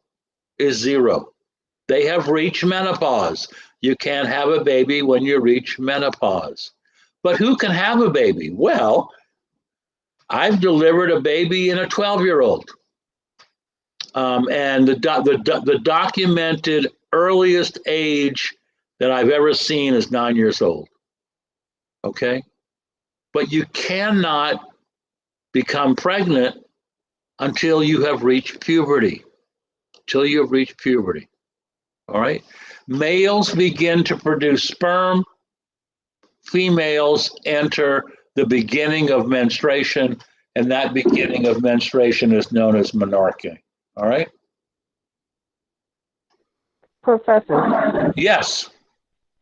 They have reached menopause. You can't have a baby when you reach menopause. But who can have a baby? Well, I've delivered a baby in a 12-year-old. And the documented earliest age that I've ever seen is 9 years old. Okay? But you cannot become pregnant until you have reached puberty. Until you have reached puberty. All right? Males begin to produce sperm. Females enter the beginning of menstruation, and that beginning of menstruation is known as menarche. All right? Professor, Yes.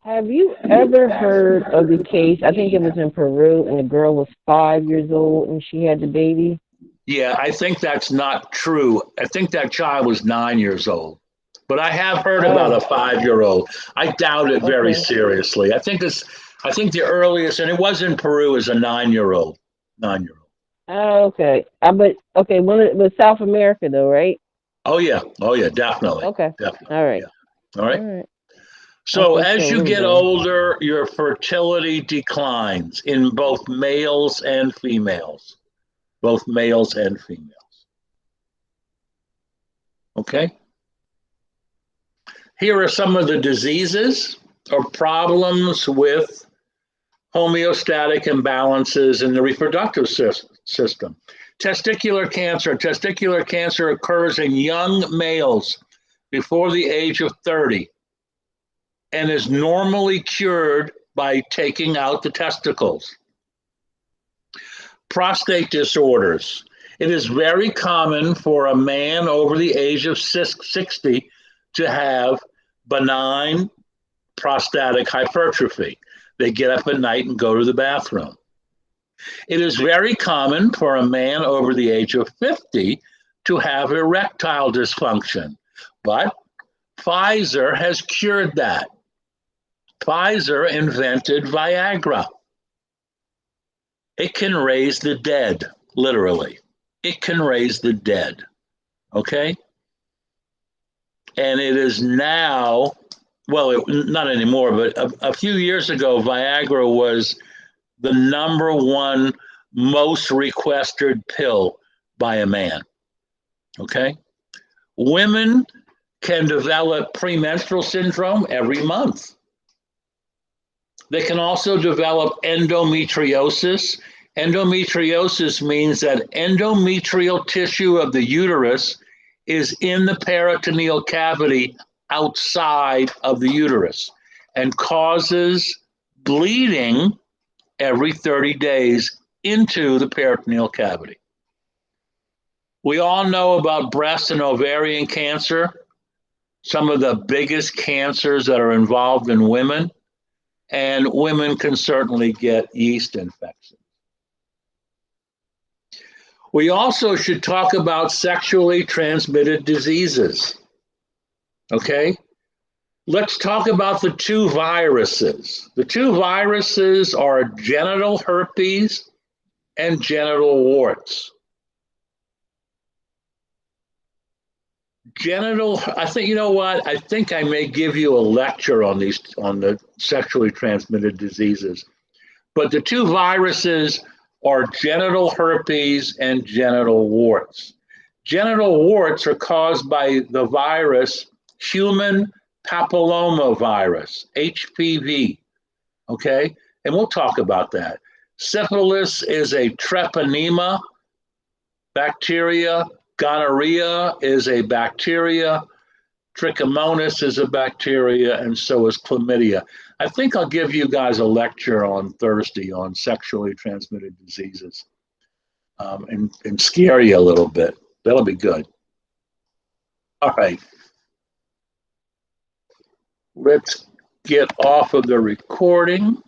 have you ever heard of the case? I think it was in Peru, and the girl was 5 years old and she had the baby. Yeah, I think that's not true. I think that child was 9 years old. But I have heard about a 5-year-old. I doubt it very seriously. I think the earliest, and it was in Peru, is a 9-year-old. 9-year-old. Oh, okay. But okay, it was South America though, right? Oh yeah, definitely. Okay. Definitely. All right. Yeah. All right. All right. So Okay, as so you get anyway. older, your fertility declines in both males and females. Both males and females. Okay? Here are some of the diseases or problems with homeostatic imbalances in the reproductive system. Testicular cancer. Testicular cancer occurs in young males before the age of 30 and is normally cured by taking out the testicles. Prostate disorders. It is very common for a man over the age of 60 to have benign prostatic hypertrophy. They get up at night and go to the bathroom. It is very common for a man over the age of 50 to have erectile dysfunction, but Pfizer has cured that. Pfizer invented Viagra. It can raise the dead, literally. It can raise the dead, okay? And it is now, well, not anymore, but a few years ago, Viagra was the #1 most requested pill by a man, okay? Women can develop premenstrual syndrome every month. They can also develop endometriosis. Endometriosis means that endometrial tissue of the uterus is in the peritoneal cavity outside of the uterus and causes bleeding every 30 days into the peritoneal cavity. We all know about breast and ovarian cancer, some of the biggest cancers that are involved in women. And women can certainly get yeast infections. We also should talk about sexually transmitted diseases. Okay? Let's talk about the 2 viruses. The 2 viruses are genital herpes and genital warts. I think, you know what? I think I may give you a lecture on the sexually transmitted diseases. But the two viruses are genital herpes and genital warts. Genital warts are caused by the virus human papillomavirus, HPV. Okay? And we'll talk about that. Syphilis is a treponema bacteria. Gonorrhea is a bacteria. Trichomonas is a bacteria, and so is chlamydia. I think I'll give you guys a lecture on Thursday on sexually transmitted diseases and scare you a little bit. That'll be good. All right. Let's get off of the recording.